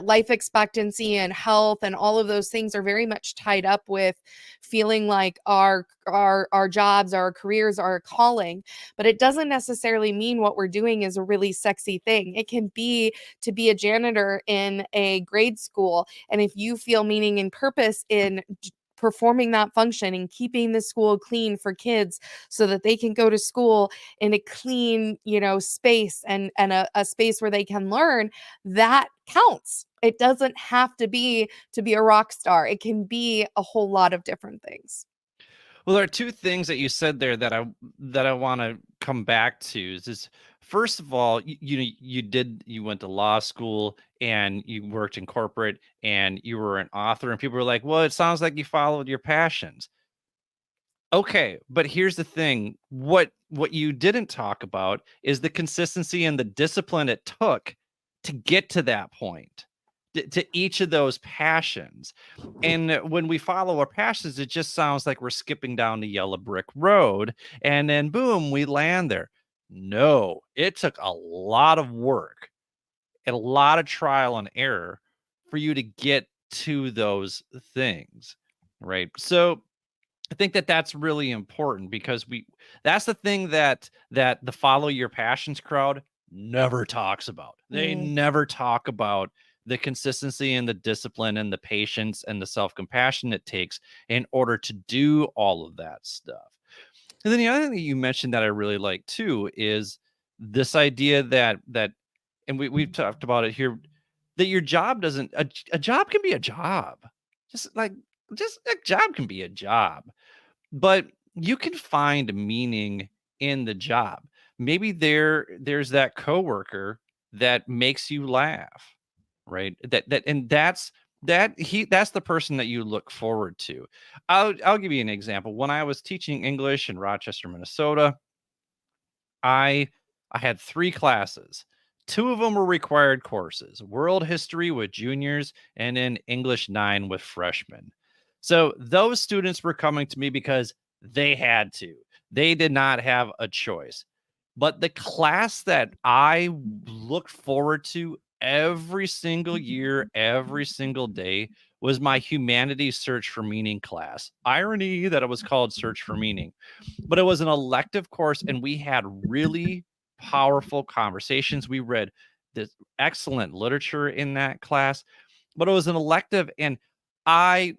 life expectancy and health and all of those things are very much tied up with feeling like our jobs, our careers, our calling. But it doesn't necessarily mean what we're doing is a really sexy thing. It can be to be a janitor in a grade school, and if you feel meaning and purpose in performing that function and keeping the school clean for kids so that they can go to school in a clean, space and a space where they can learn, that counts. It doesn't have to be a rock star. It can be a whole lot of different things. Well, there are two things that you said there that I want to come back to. Is first of all, you went to law school and you worked in corporate and you were an author, and people were like, "Well, it sounds like you followed your passions." Okay, but here's the thing. What you didn't talk about is the consistency and the discipline it took to get to that point, to each of those passions. And when we follow our passions, it just sounds like we're skipping down the yellow brick road and then boom, we land there. No, it took a lot of work and a lot of trial and error for you to get to those things, right? So I think that that's really important because that's the thing that the follow your passions crowd never talks about. They Mm. never talk about the consistency and the discipline and the patience and the self-compassion it takes in order to do all of that stuff. And then the other thing that you mentioned that I really like too is this idea that and we've talked about it here, that your job doesn't a job can be a job. Just like just a job can be a job, but you can find meaning in the job. Maybe there's that coworker that makes you laugh, right? That's the person that you look forward to. I'll give you an example. When I was teaching English in Rochester, Minnesota, I I had 3 classes. 2 of them were required courses, world history with juniors and then English 9 with freshmen. So those students were coming to me because they had to. They did not have a choice. But the class that I looked forward to every single year, every single day was my humanities search for meaning class. Irony that it was called search for meaning, but it was an elective course and we had really powerful conversations. We read this excellent literature in that class, but it was an elective, and I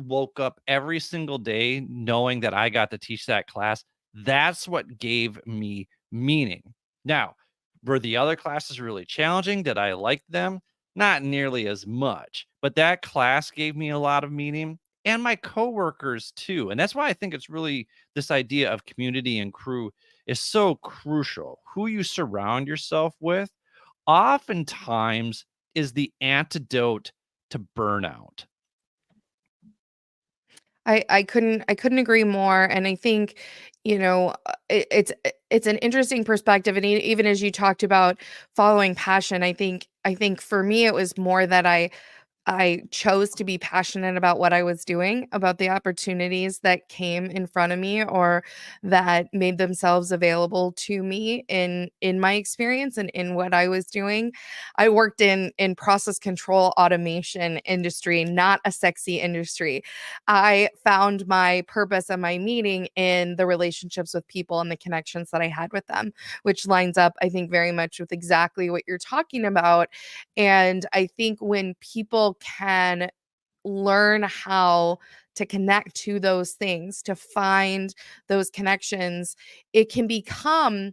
woke up every single day knowing that I got to teach that class. That's what gave me meaning. Now, were the other classes really challenging? Did I like them? Not nearly as much, but that class gave me a lot of meaning, and my coworkers too. And that's why I think it's really this idea of community and crew is so crucial. Who you surround yourself with oftentimes is the antidote to burnout. I couldn't agree more. And I think, it's an interesting perspective. And even as you talked about following passion, I think for me it was more that I chose to be passionate about what I was doing, about the opportunities that came in front of me or that made themselves available to me in my experience and in what I was doing. I worked in process control automation industry, not a sexy industry. I found my purpose and my meaning in the relationships with people and the connections that I had with them, which lines up, I think, very much with exactly what you're talking about. And I think when people can learn how to connect to those things, to find those connections, it can become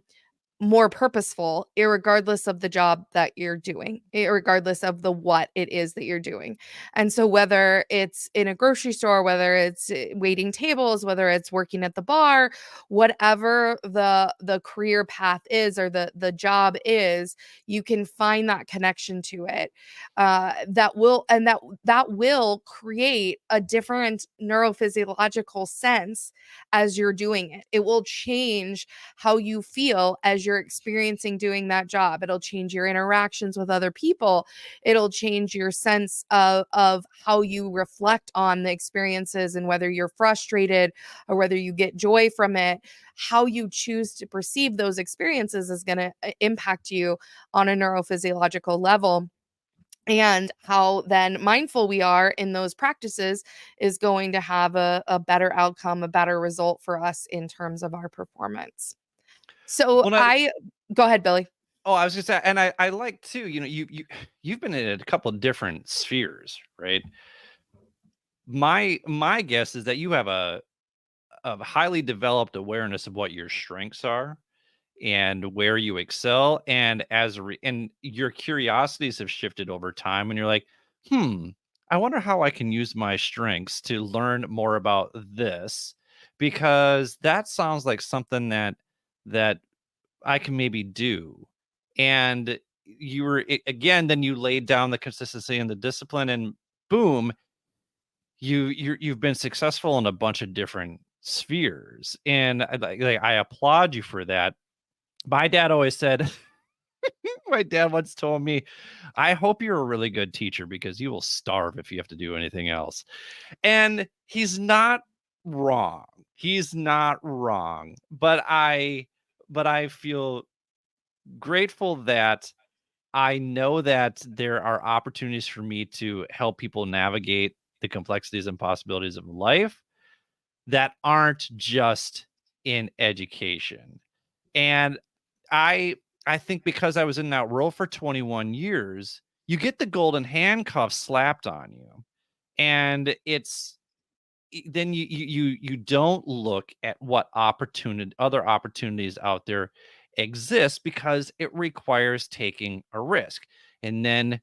more purposeful, irregardless of the job that you're doing, irregardless of the what it is that you're doing. And so whether it's in a grocery store, whether it's waiting tables, whether it's working at the bar, whatever the career path is or the job is, you can find that connection to it. That will create a different neurophysiological sense as you're doing it. It will change how you feel as you're experiencing doing that job. It'll change your interactions with other people. It'll change your sense of how you reflect on the experiences and whether you're frustrated or whether you get joy from it. How you choose to perceive those experiences is going to impact you on a neurophysiological level. And how then mindful we are in those practices is going to have a better outcome, a better result for us in terms of our performance. So Well, I go ahead, Billy. oh, I was just and I like too, you've been in a couple of different spheres, right? My guess is that you have a highly developed awareness of what your strengths are and where you excel, and and your curiosities have shifted over time, and you're like, hmm, I wonder how I can use my strengths to learn more about this, because that sounds like something that I can maybe do. And again, then you laid down the consistency and the discipline, and boom, you've been successful in a bunch of different spheres. And I applaud you for that. My dad always said, my dad once told me, I hope you're a really good teacher because you will starve if you have to do anything else. And he's not wrong. He's not wrong. But I feel grateful that I know that there are opportunities for me to help people navigate the complexities and possibilities of life that aren't just in education. And I I think because I was in that role for 21 years, you get the golden handcuffs slapped on you. And then you don't look at what other opportunities out there exist, because it requires taking a risk. And then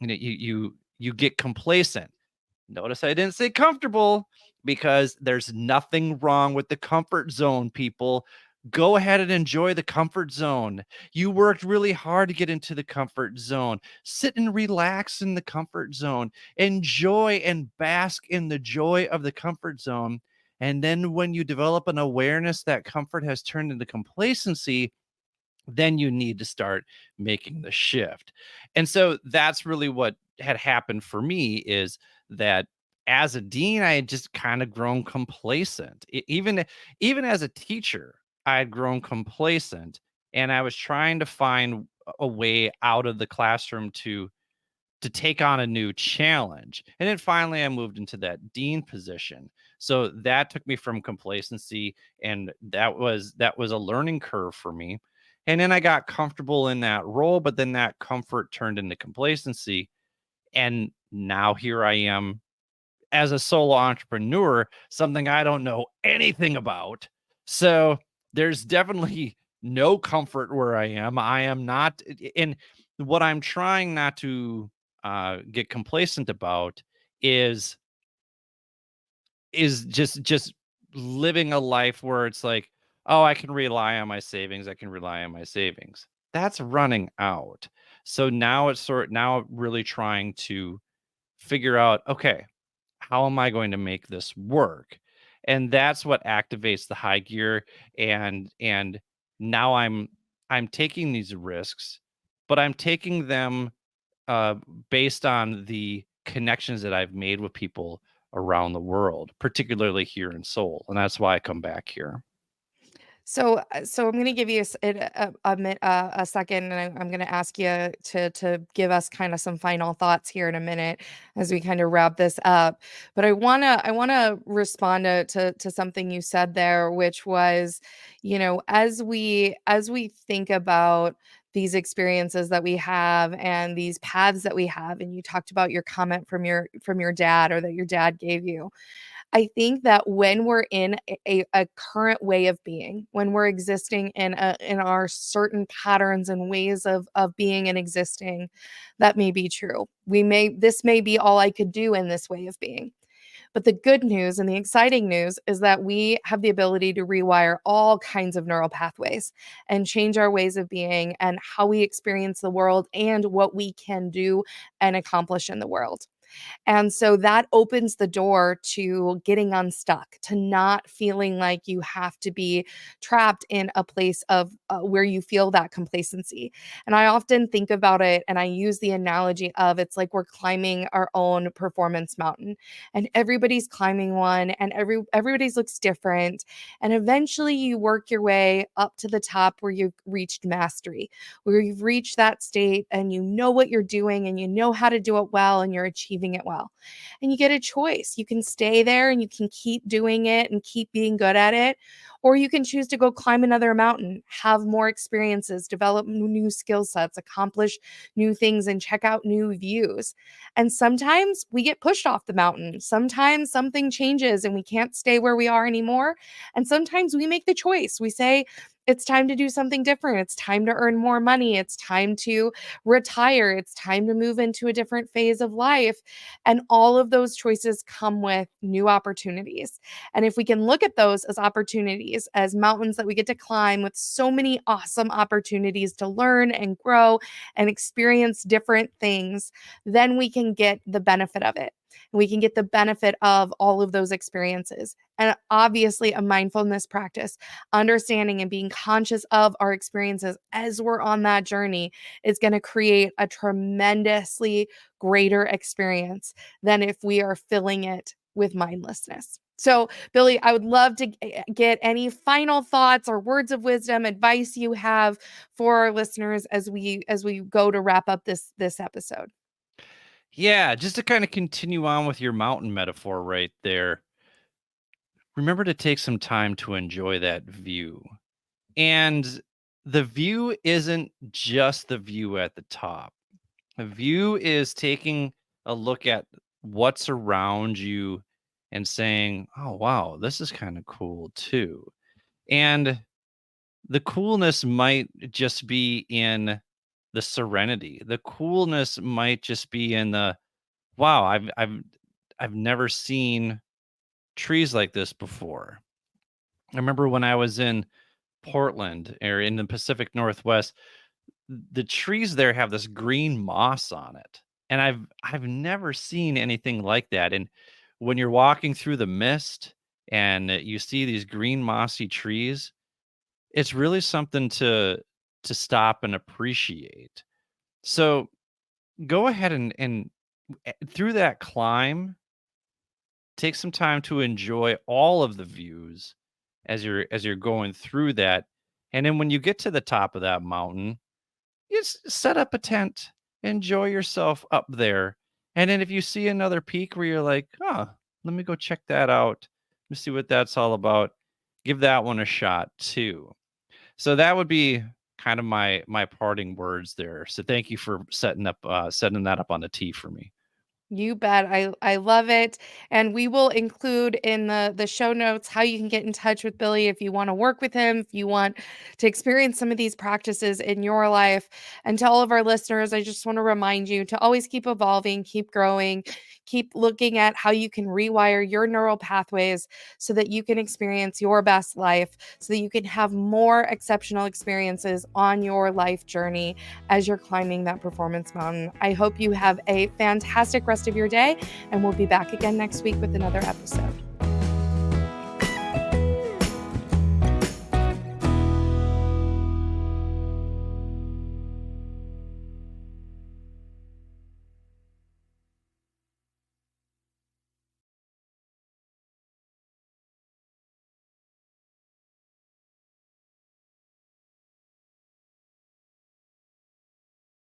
you get complacent. Notice I didn't say comfortable, because there's nothing wrong with the comfort zone, people. Go ahead and enjoy the comfort zone. You worked really hard to get into the comfort zone. Sit and relax in the comfort zone. Enjoy and bask in the joy of the comfort zone. And then when you develop an awareness that comfort has turned into complacency, then you need to start making the shift. And so that's really what had happened for me, is that as a dean, I had just kind of grown complacent. Even as a teacher, I had grown complacent, and I was trying to find a way out of the classroom to take on a new challenge. And then finally I moved into that dean position. So that took me from complacency, and that was a learning curve for me. And then I got comfortable in that role, but then that comfort turned into complacency, and now here I am as a solo entrepreneur, something I don't know anything about. So there's definitely no comfort where I am. I am not, and what I'm trying not to get complacent about is just living a life where it's like, oh, I can rely on my savings. I can rely on my savings. That's running out. So now really trying to figure out, okay, how am I going to make this work? And that's what activates the high gear. And now I'm taking these risks, but I'm taking them uh based on connections that I've made with people around the world, particularly here in Seoul. And that's why I come back here. So I'm going to give you a second, and I'm going to ask you to give us kind of some final thoughts here in a minute as we kind of wrap this up. But I wanna respond to something you said there, which was, as we think about these experiences that we have and these paths that we have, and you talked about your comment from your dad, or that your dad gave you. I think that when we're in a current way of being, when we're existing in our certain patterns and ways of being and existing, that may be true. This may be all I could do in this way of being. But the good news and the exciting news is that we have the ability to rewire all kinds of neural pathways and change our ways of being and how we experience the world and what we can do and accomplish in the world. And so that opens the door to getting unstuck, to not feeling like you have to be trapped in a place of where you feel that complacency. And I often think about it and I use the analogy of it's like we're climbing our own performance mountain, and everybody's climbing one, and everybody's looks different. And eventually you work your way up to the top where you've reached mastery, where you've reached that state and you know what you're doing and you know how to do it well and you're achieving it well. And you get a choice. You can stay there and you can keep doing it and keep being good at it, or you can choose to go climb another mountain, have more experiences, develop new skill sets, accomplish new things, and check out new views. And sometimes we get pushed off the mountain. Sometimes something changes and we can't stay where we are anymore. And sometimes we make the choice. We say, it's time to do something different. It's time to earn more money. It's time to retire. It's time to move into a different phase of life. And all of those choices come with new opportunities. And if we can look at those as opportunities, as mountains that we get to climb with so many awesome opportunities to learn and grow and experience different things, then we can get the benefit of it. We can get the benefit of all of those experiences. And obviously, a mindfulness practice, understanding and being conscious of our experiences as we're on that journey, is going to create a tremendously greater experience than if we are filling it with mindlessness. So, Billy, I would love to get any final thoughts or words of wisdom, advice you have for our listeners as we go to wrap up this episode. Yeah, just to kind of continue on with your mountain metaphor right there. Remember to take some time to enjoy that view. And the view isn't just the view at the top. The view is taking a look at what's around you and saying, "Oh, wow, this is kind of cool too." And the coolness might just be in the serenity. The coolness might just be in the, "Wow, I've never seen trees like this before." I remember when I was in Portland or in the Pacific Northwest, the trees there have this green moss on it. And I've never seen anything like that. And when you're walking through the mist and you see these green mossy trees, it's really something to stop and appreciate. So go ahead and through that climb, take some time to enjoy all of the views as you're going through that. And then when you get to the top of that mountain, just set up a tent, enjoy yourself up there. And then if you see another peak where you're like, "Oh, let me go check that out. Let me see what that's all about." Give that one a shot too. So that would be kind of my parting words there. So thank you for setting that up on the tee for me. You bet. I love it. And we will include in the show notes how you can get in touch with Billy if you want to work with him, if you want to experience some of these practices in your life. And to all of our listeners, I just want to remind you to always keep evolving, keep growing, keep looking at how you can rewire your neural pathways so that you can experience your best life, so that you can have more exceptional experiences on your life journey as you're climbing that performance mountain. I hope you have a fantastic rest of your day, and we'll be back again next week with another episode.